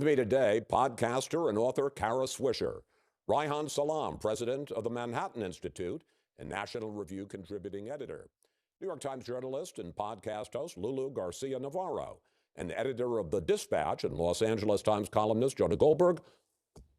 me today, podcaster and author Kara Swisher, Reihan Salam, president of the Manhattan Institute and National Review contributing editor, New York Times journalist and podcast host Lulu Garcia Navarro, and editor of The Dispatch and Los Angeles Times columnist Jonah Goldberg.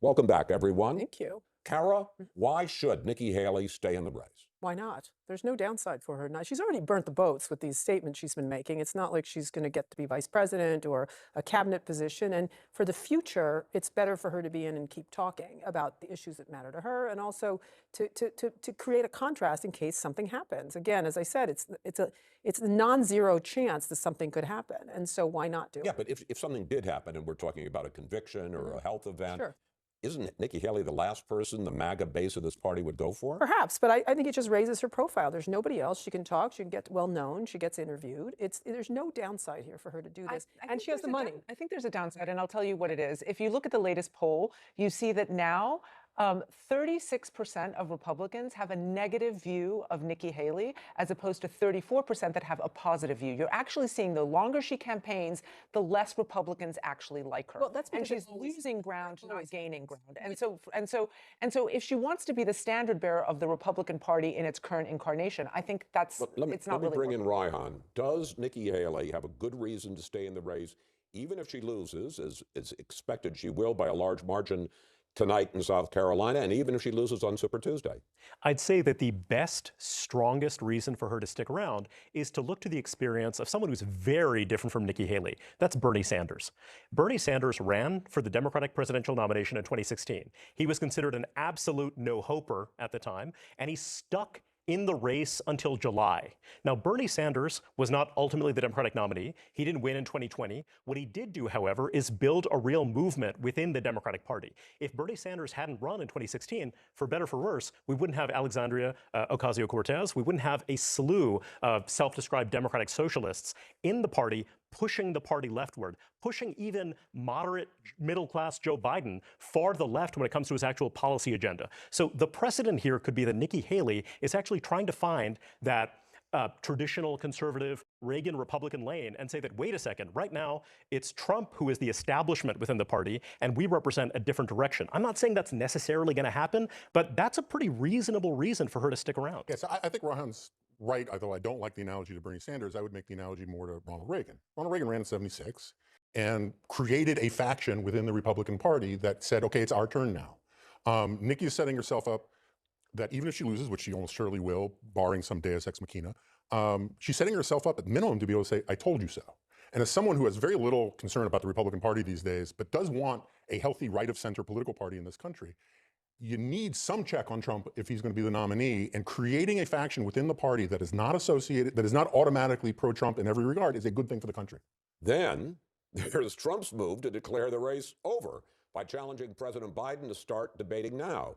Welcome back, everyone. Thank you. Kara, why should Nikki Haley stay in the race? Why not? There's no downside for her. Now, she's already burnt the boats with these statements she's been making. It's not like she's going to get to be vice president or a cabinet position. And for the future, it's better for her to be in and keep talking about the issues that matter to her, and also to create a contrast in case something happens. Again, as I said, it's a non-zero chance that something could happen. And so why not do it? Yeah, but if something did happen, and we're talking about a conviction or a health event, Sure. Isn't Nikki Haley the last person the MAGA base of this party would go for? Perhaps, but I think it just raises her profile. There's nobody else. She can talk. She can get well known. She gets interviewed. There's no downside here for her to do this, and she has the money. I think there's a downside, and I'll tell you what it is. If you look at the latest poll, you see that now 36% of Republicans have a negative view of Nikki Haley, as opposed to 34% that have a positive view. You're actually seeing the longer she campaigns, the less Republicans actually like her. Well, that's because and she's losing ground, not gaining ground. And so, if she wants to be the standard bearer of the Republican Party in its current incarnation, I think that's it's not really. Let me bring in Reihan. Does Nikki Haley have a good reason to stay in the race, even if she loses, as expected she will by a large margin tonight in South Carolina, and even if she loses on Super Tuesday? I'd say that the best, strongest reason for her to stick around is to look to the experience of someone who's very different from Nikki Haley. That's Bernie Sanders. Bernie Sanders ran for the Democratic presidential nomination in 2016. He was considered an absolute no-hoper at the time, and he stuck in the race until July. Now, Bernie Sanders was not ultimately the Democratic nominee. He didn't win in 2020. What he did do, however, is build a real movement within the Democratic Party. If Bernie Sanders hadn't run in 2016, for better or for worse, we wouldn't have Alexandria Ocasio-Cortez. We wouldn't have a slew of self-described Democratic socialists in the party, pushing the party leftward, pushing even moderate middle-class Joe Biden far to the left when it comes to his actual policy agenda. So the precedent here could be that Nikki Haley is actually trying to find that traditional conservative Reagan Republican lane and say that, wait a second, right now it's Trump who is the establishment within the party, and we represent a different direction. I'm not saying that's necessarily going to happen, but that's a pretty reasonable reason for her to stick around. Yes, I think Reihan's right, although I don't like the analogy to Bernie Sanders. I would make the analogy more to Ronald Reagan. Ronald Reagan ran in '76 and created a faction within the Republican Party that said, okay, it's our turn now. Nikki is setting herself up that even if she loses, which she almost surely will, barring some deus ex machina, she's setting herself up at minimum to be able to say, I told you so. And as someone who has very little concern about the Republican Party these days, but does want a healthy right-of-center political party in this country, you need some check on Trump if he's going to be the nominee, and creating a faction within the party that is not associated, that is not automatically pro-Trump in every regard, is a good thing for the country. Then there's Trump's move to declare the race over by challenging President Biden to start debating now.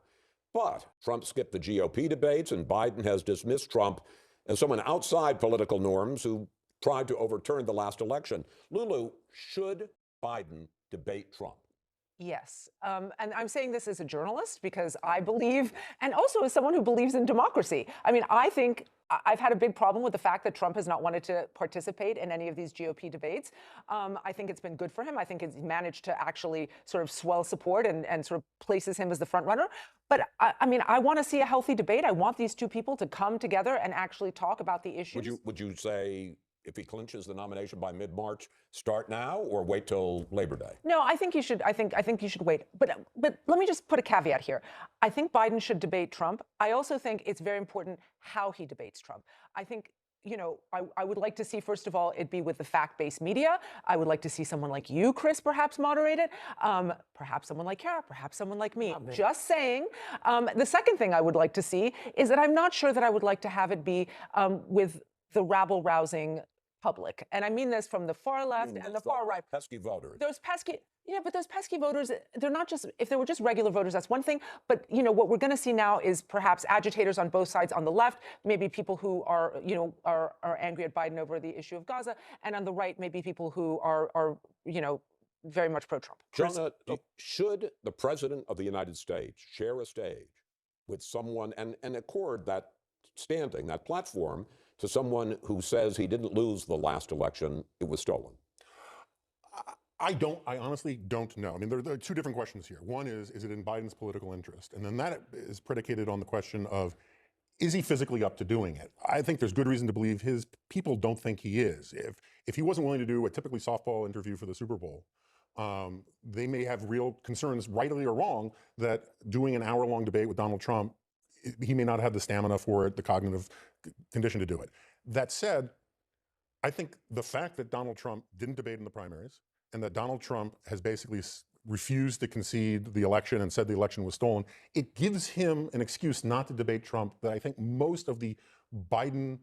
But Trump skipped the GOP debates, and Biden has dismissed Trump as someone outside political norms who tried to overturn the last election. Lulu, should Biden debate Trump? Yes. And I'm saying this as a journalist because I believe, and also as someone who believes in democracy. I mean, I think I've had a big problem with the fact that Trump has not wanted to participate in any of these GOP debates. I think it's been good for him. I think he's managed to actually sort of swell support and sort of places him as the front runner. But I mean, I want to see a healthy debate. I want these two people to come together and actually talk about the issues. Would you say, if he clinches the nomination by mid-March, start now or wait till Labor Day? No, I think you should. I think you should wait. But let me just put a caveat here. I think Biden should debate Trump. I also think it's very important how he debates Trump. I think, you know, I would like to see, first of all, it be with the fact-based media. I would like to see someone like you, Chris, perhaps moderate it. Perhaps someone like Kara, perhaps someone like me. Just saying. The second thing I would like to see is that I'm not sure that I would like to have it be with the rabble-rousing public. And I mean this from the far left and the far right. Pesky voters. Those pesky, yeah, but those pesky voters, they're not just, if they were just regular voters, that's one thing. But, you know, what we're going to see now is perhaps agitators on both sides, on the left, maybe people who are, you know, are angry at Biden over the issue of Gaza. And on the right, maybe people who are you know, very much pro-Trump. Jonah, should the President of the United States share a stage with someone and accord that standing, that platform, to someone who says he didn't lose the last election, it was stolen? I honestly don't know. I mean, there are two different questions here. One is it in Biden's political interest? And then that is predicated on the question of, is he physically up to doing it? I think there's good reason to believe his people don't think he is. If he wasn't willing to do a typically softball interview for the Super Bowl, they may have real concerns, rightly or wrong, that doing an hour-long debate with Donald Trump, he may not have the stamina for it, the cognitive condition to do it. That said, I think the fact that Donald Trump didn't debate in the primaries and that Donald Trump has basically refused to concede the election and said the election was stolen, it gives him an excuse not to debate Trump that I think most of the Biden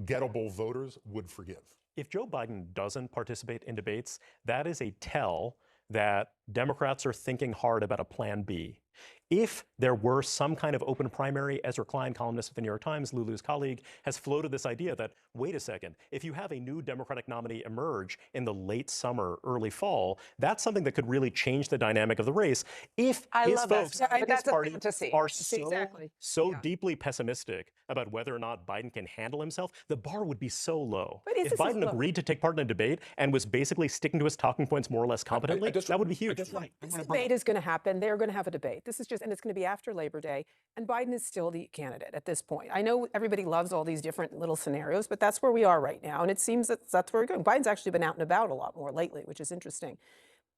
gettable voters would forgive. If Joe Biden doesn't participate in debates, that is a tell that Democrats are thinking hard about a plan B. If there were some kind of open primary, Ezra Klein, columnist of the New York Times, Lulu's colleague, has floated this idea that, wait a second, if you have a new Democratic nominee emerge in the late summer, early fall, that's something that could really change the dynamic of the race. If his folks but in that's his a party fantasy. are so Yeah. deeply pessimistic about whether or not Biden can handle himself, the bar would be so low. But If Biden agreed to take part in a debate and was basically sticking to his talking points more or less competently, that would be huge. This debate is going to happen. They're going to have a debate. This is just, and it's going to be after Labor Day. And Biden is still the candidate at this point. I know everybody loves all these different little scenarios, but that's where we are right now. And it seems that that's where we're going. Biden's actually been out and about a lot more lately, which is interesting.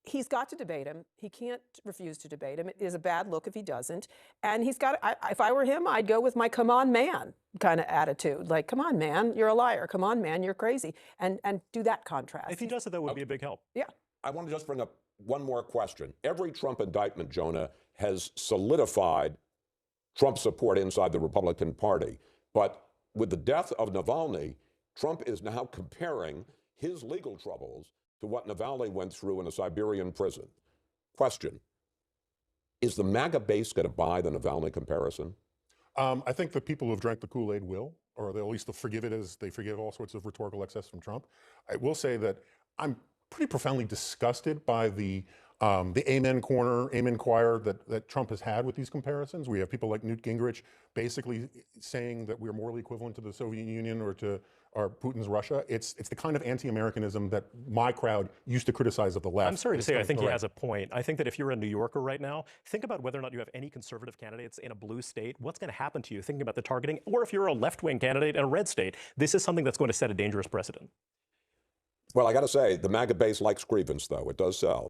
He's got to debate him. He can't refuse to debate him. It is a bad look if he doesn't. And he's got, if I were him, I'd go with my come on, man kind of attitude. Like, come on, man, you're a liar. Come on, man, you're crazy. And do that contrast. If he does it, that would be a big help. Yeah. I want to just bring up one more question. Every Trump indictment, Jonah, has solidified Trump support inside the Republican Party. But with the death of Navalny, Trump is now comparing his legal troubles to what Navalny went through in a Siberian prison. Question, is the MAGA base going to buy the Navalny comparison? I think the people who have drank the Kool-Aid will, or at least they'll forgive it as they forgive all sorts of rhetorical excess from Trump. I will say that I'm pretty profoundly disgusted by the amen corner, amen choir that Trump has had with these comparisons. We have people like Newt Gingrich basically saying that we're morally equivalent to the Soviet Union or to Putin's Russia. It's the kind of anti-Americanism that my crowd used to criticize of the left. I'm sorry to say, I think he has a point. I think that if you're a New Yorker right now, think about whether or not you have any conservative candidates in a blue state. What's going to happen to you thinking about the targeting? Or if you're a left-wing candidate in a red state, this is something that's going to set a dangerous precedent. Well, I got to say, the MAGA base likes grievance, though. It does sell.